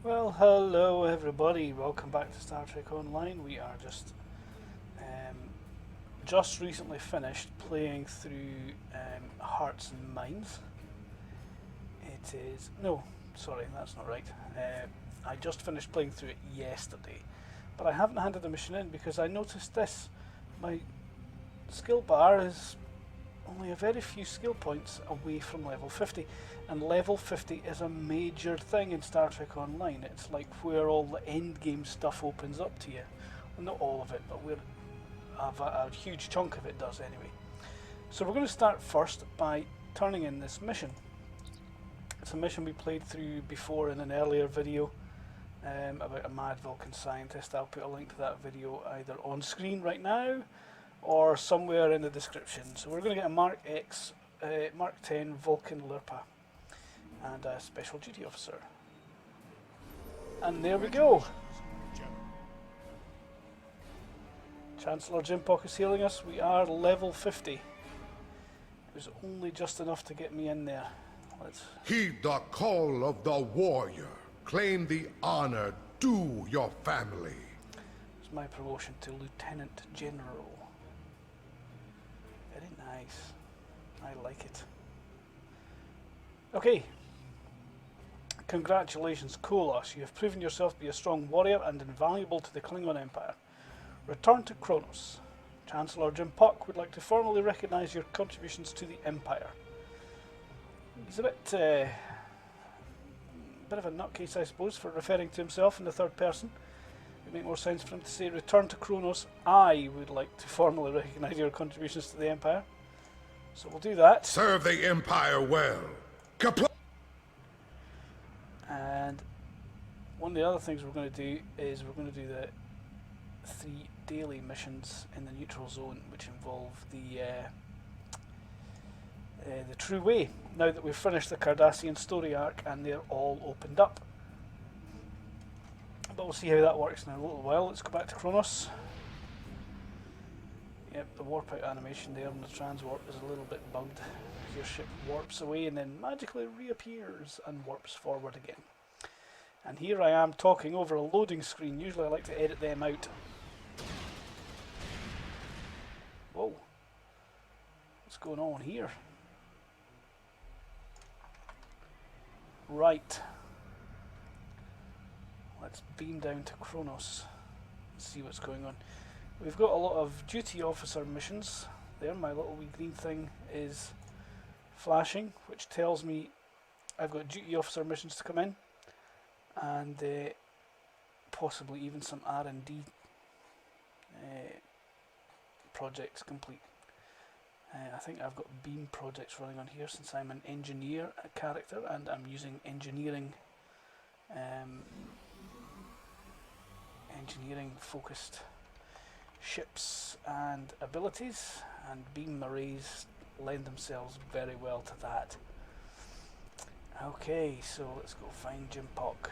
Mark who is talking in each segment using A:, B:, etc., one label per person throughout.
A: Well, hello everybody. Welcome back to Star Trek Online. We are just recently finished playing through Hearts and Minds. It is sorry, that's not right. I just finished playing through it yesterday, but I haven't handed the mission in because I noticed this. My skill bar is only a very few skill points away from level 50, and level 50 is a major thing in Star Trek Online. It's like where all the end game stuff opens up to you. Well, not all of it, but a huge chunk of it does anyway. So we're going to start first by turning in this mission. It's a mission we played through before in an earlier video about a mad Vulcan scientist. I'll put a link to that video either on screen right now or somewhere in the description. So we're going to get a Mark 10 Vulcan Lirpa and a Special Duty Officer. And there we go. Chancellor Jimpock is healing us. We are level 50. It was only just enough to get me in there.
B: Heed the call of the warrior. Claim the honor due your family.
A: It's my promotion to Lieutenant General. Very nice. I like it. Okay. Congratulations, Kohloss. You have proven yourself to be a strong warrior and invaluable to the Klingon Empire. Return to Kronos. Chancellor Jimpock would like to formally recognize your contributions to the Empire. He's a bit of a nutcase, I suppose, for referring to himself in the third person. It would make more sense for him to say, "Return to Kronos. I would like to formally recognize your contributions to the Empire." So we'll do that.
B: Serve the Empire well.
A: And one of the other things we're going to do is we're going to do the 3 daily missions in the neutral zone, which involve the True Way. Now that we've finished the Cardassian story arc and they're all opened up. But we'll see how that works in a little while. Let's go back to Kronos. Yep, the warp out animation there on the transwarp is a little bit bugged. Your ship warps away and then magically reappears and warps forward again. And here I am talking over a loading screen. Usually I like to edit them out. Whoa. What's going on here? Right. Let's beam down to Kronos and see what's going on. We've got a lot of duty officer missions. There, my little wee green thing is flashing, which tells me I've got duty officer missions to come in, and possibly even some R&D projects complete. I think I've got beam projects running on here since I'm an engineer character and I'm using engineering focused ships and abilities, and beam arrays lend themselves very well to that. Okay, so let's go find Jimpock.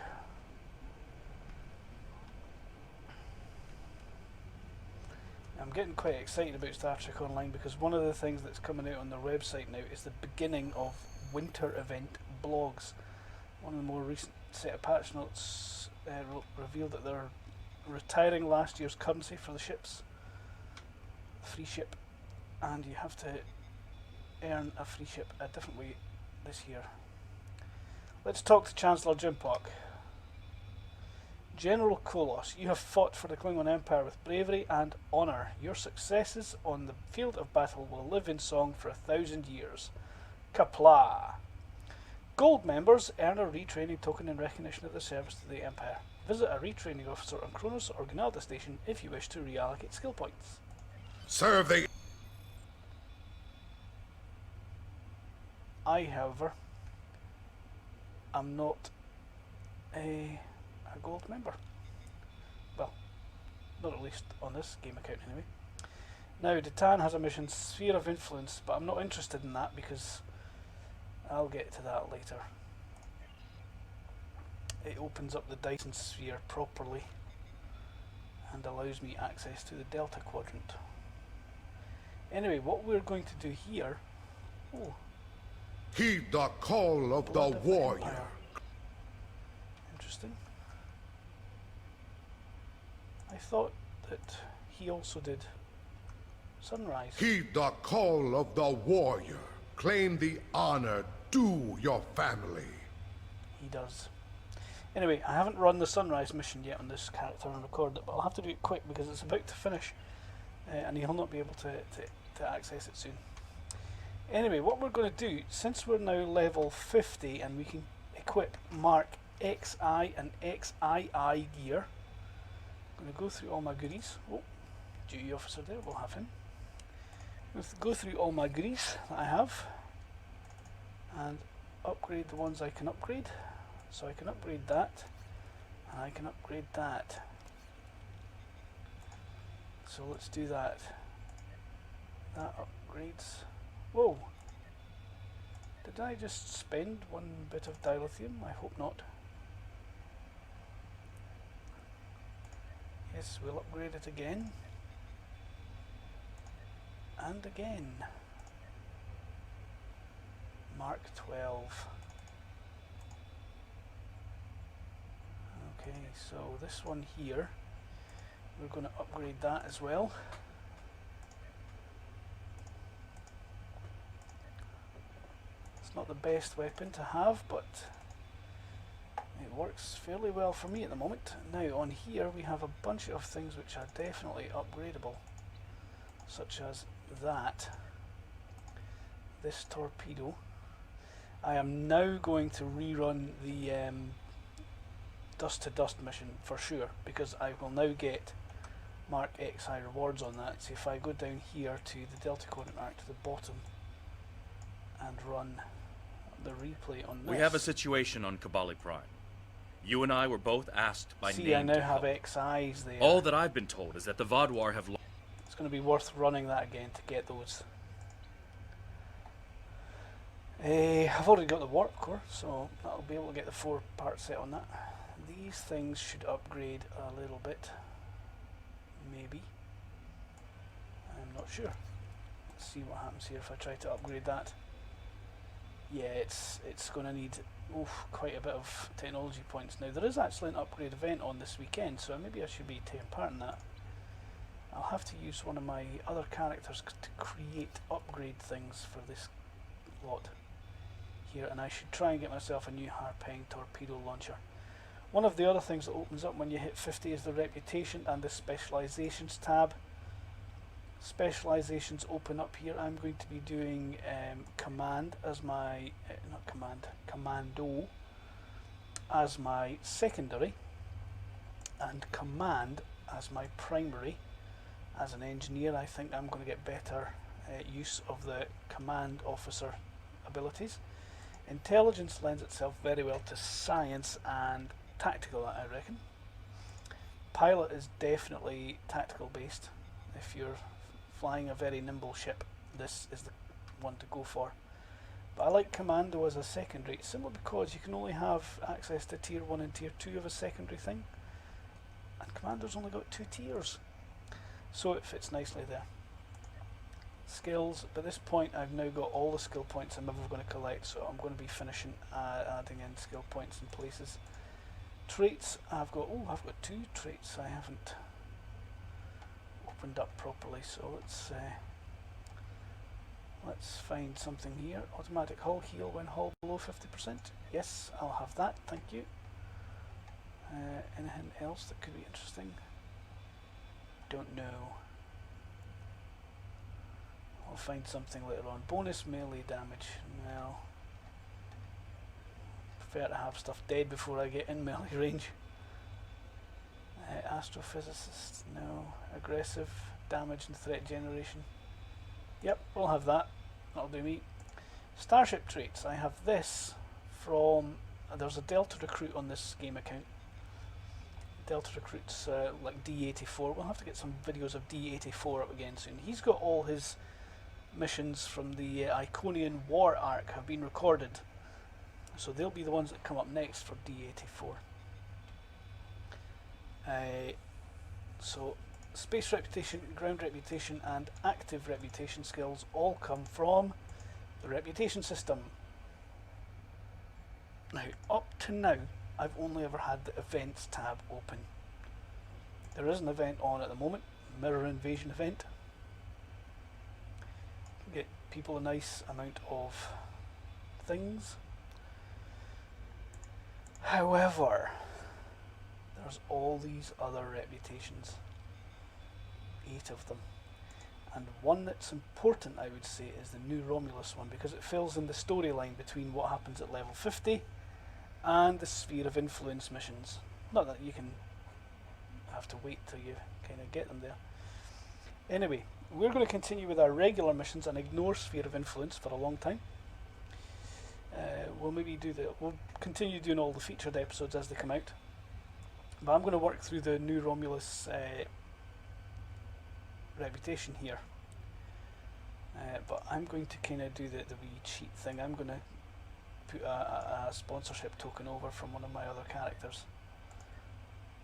A: I'm getting quite excited about Star Trek Online because one of the things that's coming out on their website now is the beginning of winter event blogs. One of the more recent set of patch notes revealed that they're retiring last year's currency for the ships, free ship, and you have to earn a free ship a different way this year. Let's talk to Chancellor Jimpock. General Kohloss, you have fought for the Klingon Empire with bravery and honour. Your successes on the field of battle will live in song for 1,000 years. Kapla! Gold members earn a retraining token in recognition of their service to the Empire. Visit a retraining officer on Kronos or Gnalda Station if you wish to reallocate skill points.
B: Serve the...
A: I, however, am not a gold member. Well, not at least on this game account anyway. Now, Detan has a mission, Sphere of Influence, but I'm not interested in that because I'll get to that later. It opens up the Dyson Sphere properly and allows me access to the Delta Quadrant. Anyway, what we're going to do here... Oh,
B: Heed the call of the warrior.
A: Empire. Interesting. I thought that he also did Sunrise.
B: Heed the call of the warrior. Claim the honor due your family.
A: He does. Anyway, I haven't run the Sunrise mission yet on this character and recorded it, but I'll have to do it quick because it's about to finish, and he'll not be able to access it soon. Anyway, what we're going to do, since we're now level 50 and we can equip Mark XI and XII gear, I'm going to go through all my goodies. Oh, duty officer there, we'll have him. Go through all my goodies that I have and upgrade the ones I can upgrade. So I can upgrade that and I can upgrade that. So let's do that. That upgrades. Whoa! Did I just spend one bit of dilithium? I hope not. Yes, we'll upgrade it again. And again. Mark 12. Okay, so this one here, we're going to upgrade that as well. It's not the best weapon to have, but it works fairly well for me at the moment. Now on here we have a bunch of things which are definitely upgradable, such as that, this torpedo. I am now going to rerun the Dust to Dust mission for sure, because I will now get Mark XI rewards on that. So if I go down here to the Delta Coordinate Arc to the bottom and run the replay on this.
C: We have a situation on Kabali Prime. You and I were both asked by name
A: See, I now
C: to
A: have
C: help.
A: XIs there.
C: All that I've been told is that the Vaadwaur have
A: It's going to be worth running that again to get those. I've already got the warp core, so I'll be able to get the 4-part set on that. These things should upgrade a little bit, maybe. I'm not sure. Let's see what happens here if I try to upgrade that. Yeah, it's going to need quite a bit of technology points. Now there is actually an upgrade event on this weekend, so maybe I should be taking part in that. I'll have to use one of my other characters to create upgrade things for this lot here, and I should try and get myself a new Harpeng torpedo launcher. One of the other things that opens up when you hit 50 is the reputation and the specializations tab. Specializations open up here. I'm going to be doing command as my commando as my secondary, and command as my primary. As an engineer, I think I'm going to get better use of the command officer abilities. Intelligence lends itself very well to science and tactical, I reckon. Pilot is definitely tactical based. If you're flying a very nimble ship, this is the one to go for. But I like commando as a secondary, simply because you can only have access to tier 1 and tier 2 of a secondary thing, and commando's only got 2 tiers, so it fits nicely there. Skills, by this point I've now got all the skill points I'm ever going to collect, so I'm going to be finishing adding in skill points in places. Traits, I've got 2 traits I haven't opened up properly, so let's find something here. Automatic hull heal when hull below 50%. Yes, I'll have that, thank you. Anything else that could be interesting? Don't know. I'll find something later on. Bonus melee damage. Well, prefer to have stuff dead before I get in melee range. Astrophysicist, no. Aggressive damage and threat generation. Yep, we'll have that. That'll do me. Starship traits. I have this from... there's a Delta Recruit on this game account. Delta Recruit's like D84. We'll have to get some videos of D84 up again soon. He's got all his missions from the Iconian War arc have been recorded, so they'll be the ones that come up next for D84. So space reputation, ground reputation and active reputation skills all come from the reputation system. Now up to now I've only ever had the events tab open. There is an event on at the moment, mirror invasion event. Get people a nice amount of things. However, there's all these other reputations, 8 of them, and one that's important, I would say, is the new Romulus one, because it fills in the storyline between what happens at level 50 and the Sphere of Influence missions. Not that you can have to wait till you kind of get them there. Anyway, we're going to continue with our regular missions and ignore Sphere of Influence for a long time. We'll continue doing all the featured episodes as they come out. But I'm going to work through the new Romulus reputation here. But I'm going to kind of do the wee cheat thing. I'm going to put a sponsorship token over from one of my other characters.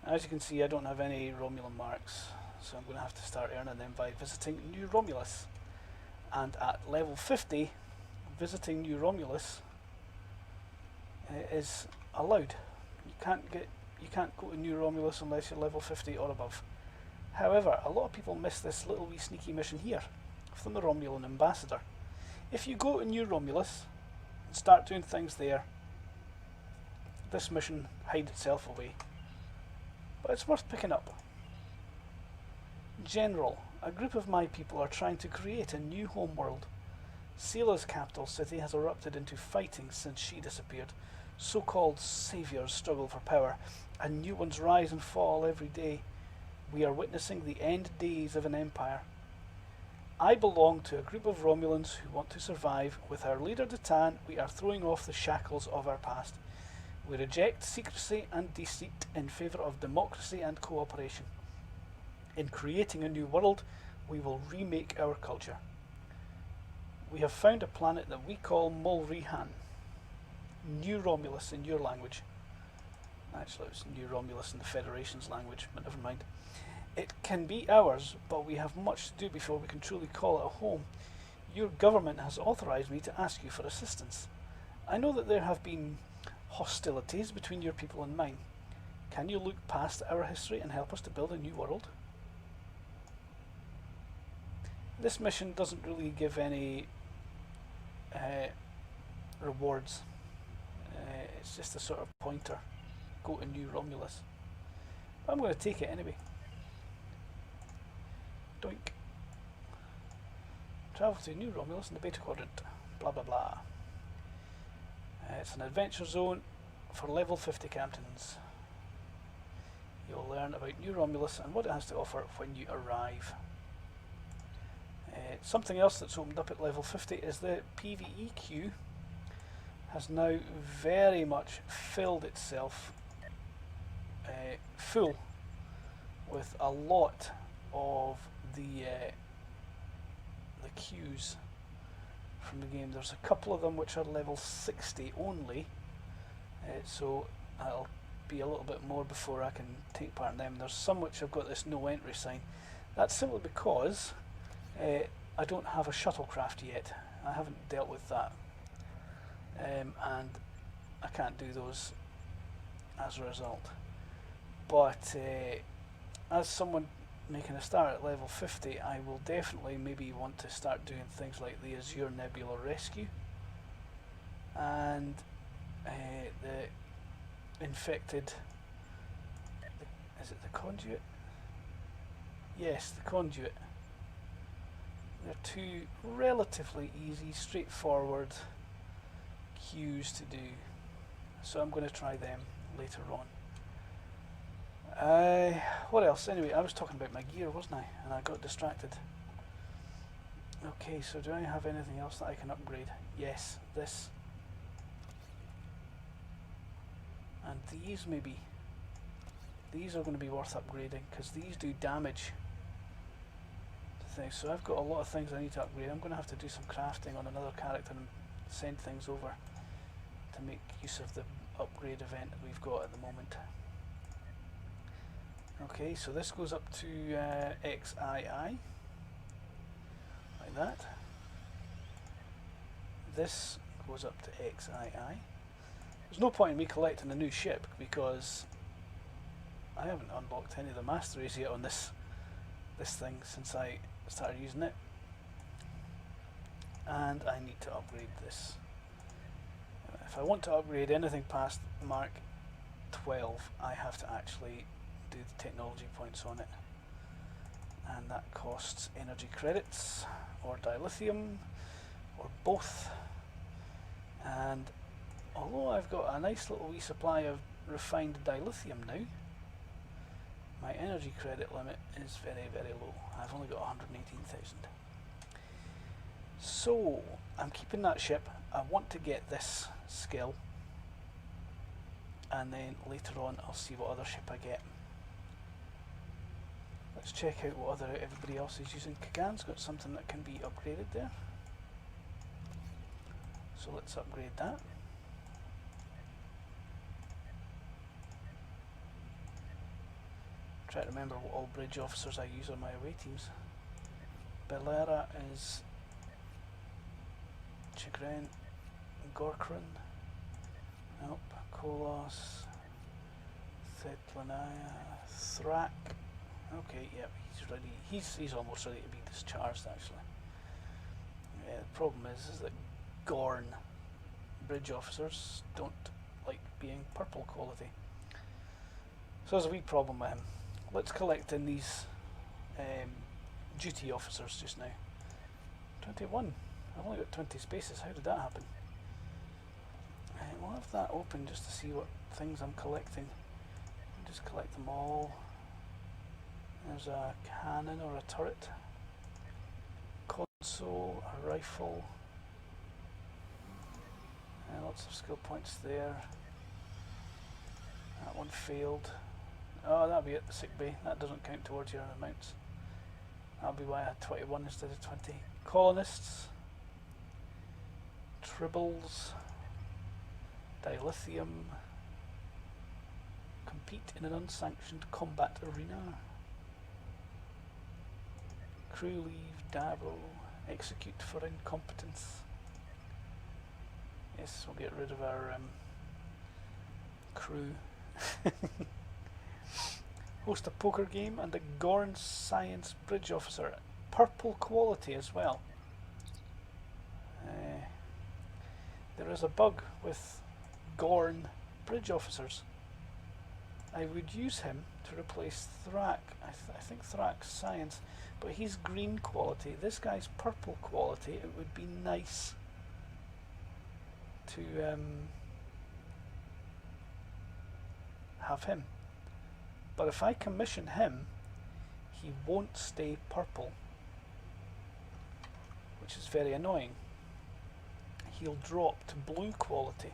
A: As you can see, I don't have any Romulan marks, so I'm going to have to start earning them by visiting New Romulus. And at level 50, visiting New Romulus is allowed. You can't go to New Romulus unless you're level 50 or above. However, a lot of people miss this little wee sneaky mission here from the Romulan ambassador. If you go to New Romulus and start doing things there, this mission hides itself away. But it's worth picking up. General, a group of my people are trying to create a new homeworld. Sela's capital city has erupted into fighting since she disappeared. So-called saviors struggle for power, and new ones rise and fall every day. We are witnessing the end days of an empire. I belong to a group of Romulans who want to survive. With our leader Datan, we are throwing off the shackles of our past. We reject secrecy and deceit in favour of democracy and cooperation. In creating a new world, we will remake our culture. We have found a planet that we call Molrihan. New Romulus in your language. Actually, it's New Romulus in the Federation's language, but never mind. It can be ours, but we have much to do before we can truly call it a home. Your government has authorised me to ask you for assistance. I know that there have been hostilities between your people and mine. Can you look past our history and help us to build a new world? This mission doesn't really give any rewards. It's just a sort of pointer. Go to New Romulus. But I'm going to take it anyway. Doink. Travel to New Romulus in the Beta Quadrant. Blah blah blah. It's an adventure zone for level 50 captains. You'll learn about New Romulus and what it has to offer when you arrive. Something else that's opened up at level 50 is the PvE queue has now very much filled itself full with a lot of the queues from the game. There's a couple of them which are level 60 only, so I'll be a little bit more before I can take part in them. There's some which have got this no entry sign. That's simply because I don't have a shuttlecraft yet. I haven't dealt with that, and I can't do those as a result. But as someone making a start at level 50, I will definitely maybe want to start doing things like the Azure Nebula Rescue and the infected, is it the Conduit? Yes, the Conduit. They're two relatively easy, straightforward queues to do, so I'm going to try them later on. What else? Anyway, I was talking about my gear, wasn't I? And I got distracted. Okay, so do I have anything else that I can upgrade? Yes, this. And these maybe. These are going to be worth upgrading because these do damage to things. So I've got a lot of things I need to upgrade. I'm going to have to do some crafting on another character and send things over to make use of the upgrade event that we've got at the moment. Okay, so this goes up to XII, like that. This goes up to XII. There's no point in me collecting a new ship because I haven't unlocked any of the masteries yet on this thing since I started using it. And I need to upgrade this. If I want to upgrade anything past Mark 12, I have to actually do the technology points on it. And that costs energy credits, or dilithium, or both. And although I've got a nice little wee supply of refined dilithium now, my energy credit limit is very, very low. I've only got 118,000. So, I'm keeping that ship. I want to get this skill, and then later on I'll see what other ship I get. Let's check out what everybody else is using. Kagan's got something that can be upgraded there. So let's upgrade that. Try to remember what all bridge officers I use on my away teams. Belera is Chagrin, Gorkran, nope, Kohloss, Theplanaya, Thrak. Okay, yep, he's ready. He's almost ready to be discharged actually. Yeah, the problem is that Gorn bridge officers don't like being purple quality. So there's a wee problem with him. Let's collect in these duty officers just now. 21. I've only got 20 spaces. How did that happen? We'll have that open just to see what things I'm collecting. I'll just collect them all. There's a cannon or a turret. Console, a rifle. Lots of skill points there. That one failed. Oh, that'll be at the sick bay. That doesn't count towards your amounts. That'll be why I had 21 instead of 20. Colonists. Tribbles. Dilithium. Compete in an unsanctioned combat arena. Crew leave, Dabo. Execute for incompetence. Yes, we'll get rid of our crew. Host a poker game and a Gorn Science Bridge Officer. Purple quality as well. There is a bug with Gorn Bridge Officers. I would use him to replace Thrak. I think Thrak's Science, but he's green quality. This guy's purple quality. It would be nice to have him. But if I commission him, he won't stay purple, which is very annoying. He'll drop to blue quality.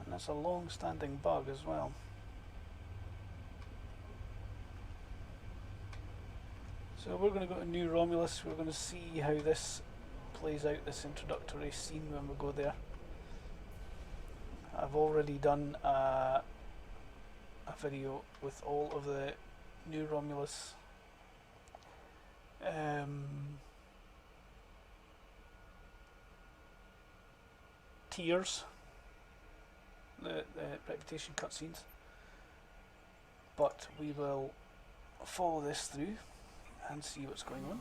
A: And that's a long-standing bug as well. So we're going to go to New Romulus. We're going to see how this plays out, this introductory scene when we go there. I've already done a video with all of the New Romulus tiers, the reputation cutscenes, but we will follow this through and see what's going on.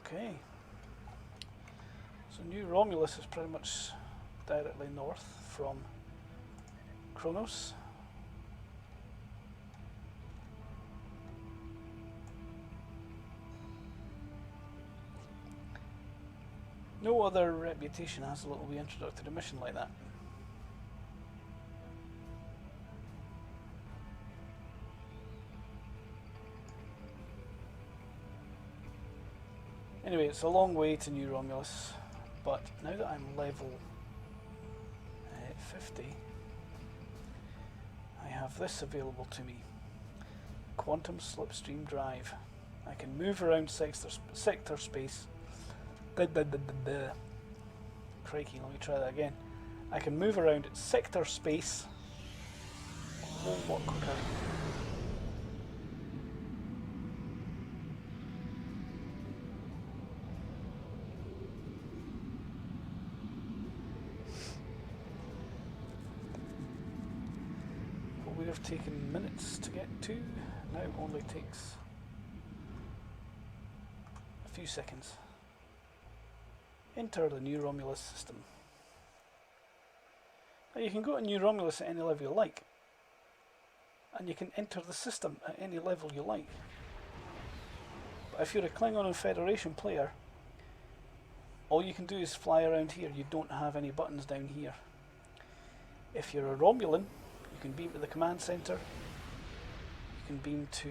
A: Okay, so New Romulus is pretty much directly north from Kronos. No other reputation has a little wee introductory mission like that. Anyway, it's a long way to New Romulus, but now that I'm level 50, I have this available to me. Quantum Slipstream Drive. I can move around sector space. Crikey, let me try that again. I can move around sector space a whole lot quicker. What would have taken minutes to get to now only takes a few seconds. Enter the new Romulus system. Now you can go to New Romulus at any level you like, and you can enter the system at any level you like. But if you're a Klingon and Federation player, all you can do is fly around here. You don't have any buttons down here. If you're a Romulan, you can beam to the command center. You can beam to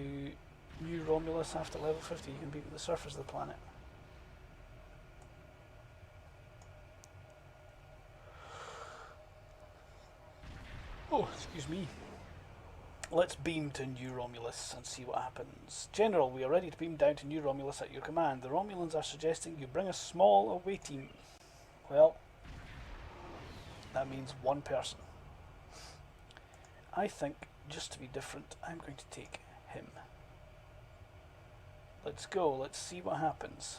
A: New Romulus after level 50. You can beam to the surface of the planet. Oh, excuse me. Let's beam to New Romulus and see what happens. General, we are ready to beam down to New Romulus at your command. The Romulans are suggesting you bring a small away team. Well, that means one person. I think, just to be different, I'm going to take him. Let's go, let's see what happens.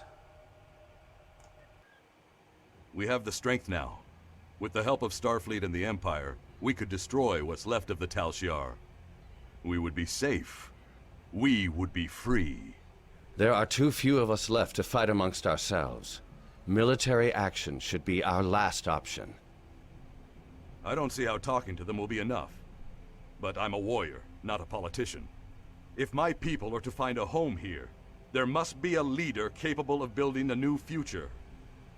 D: We have the strength now. With the help of Starfleet and the Empire, we could destroy what's left of the Tal Shiar. We would be safe. We would be free.
E: There are too few of us left to fight amongst ourselves. Military action should be our last option.
D: I don't see how talking to them will be enough. But I'm a warrior, not a politician. If my people are to find a home here, there must be a leader capable of building a new future,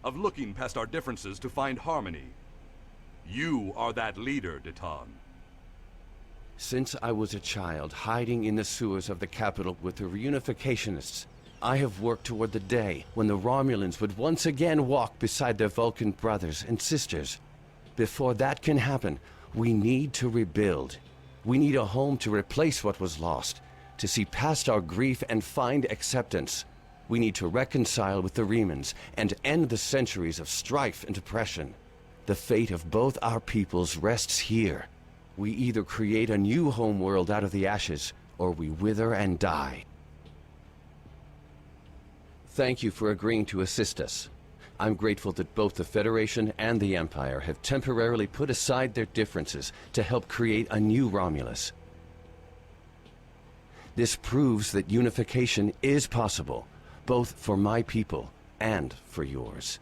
D: of looking past our differences to find harmony. You are that leader, Detan.
E: Since I was a child hiding in the sewers of the capital with the reunificationists, I have worked toward the day when the Romulans would once again walk beside their Vulcan brothers and sisters. Before that can happen, we need to rebuild. We need a home to replace what was lost, to see past our grief and find acceptance. We need to reconcile with the Remans and end the centuries of strife and oppression. The fate of both our peoples rests here. We either create a new homeworld out of the ashes, or we wither and die. Thank you for agreeing to assist us. I'm grateful that both the Federation and the Empire have temporarily put aside their differences to help create a new Romulus. This proves that unification is possible, both for my people and for yours.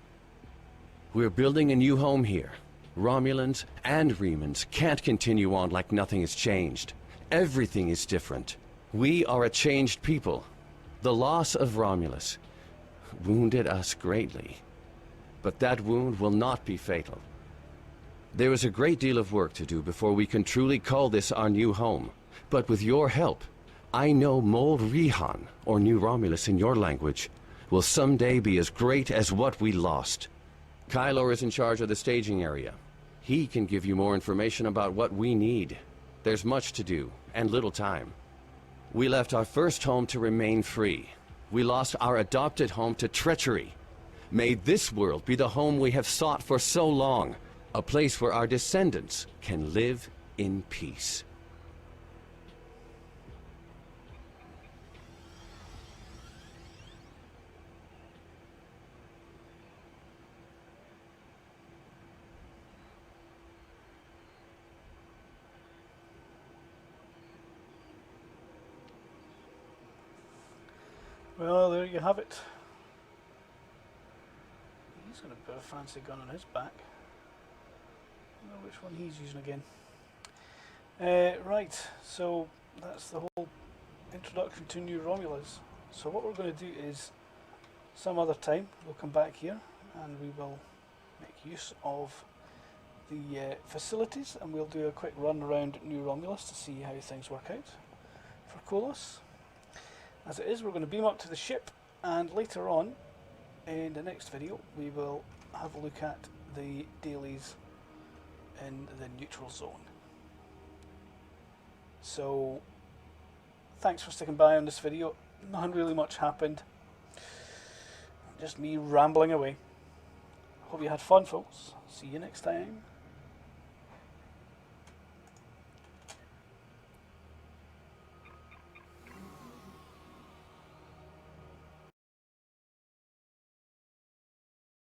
E: We're building a new home here. Romulans and Remans can't continue on like nothing has changed. Everything is different. We are a changed people. The loss of Romulus wounded us greatly. But that wound will not be fatal. There is a great deal of work to do before we can truly call this our new home. But with your help, I know Mol Rihan, or New Romulus in your language, will someday be as great as what we lost. Kylor is in charge of the staging area. He can give you more information about what we need. There's much to do, and little time. We left our first home to remain free. We lost our adopted home to treachery. May this world be the home we have sought for so long, a place where our descendants can live in peace.
A: Well, there you have it. He's got a bit of a fancy gun on his back. I don't know which one he's using again. Right, so that's the whole introduction to New Romulus. So what we're going to do is, some other time, we'll come back here and we will make use of the facilities, and we'll do a quick run around New Romulus to see how things work out for Kohloss. As it is, we're going to beam up to the ship, and later on in the next video we will have a look at the dailies in the neutral zone. So thanks for sticking by on this video. Nothing really much happened, just me rambling away. Hope you had fun, folks. See you next time.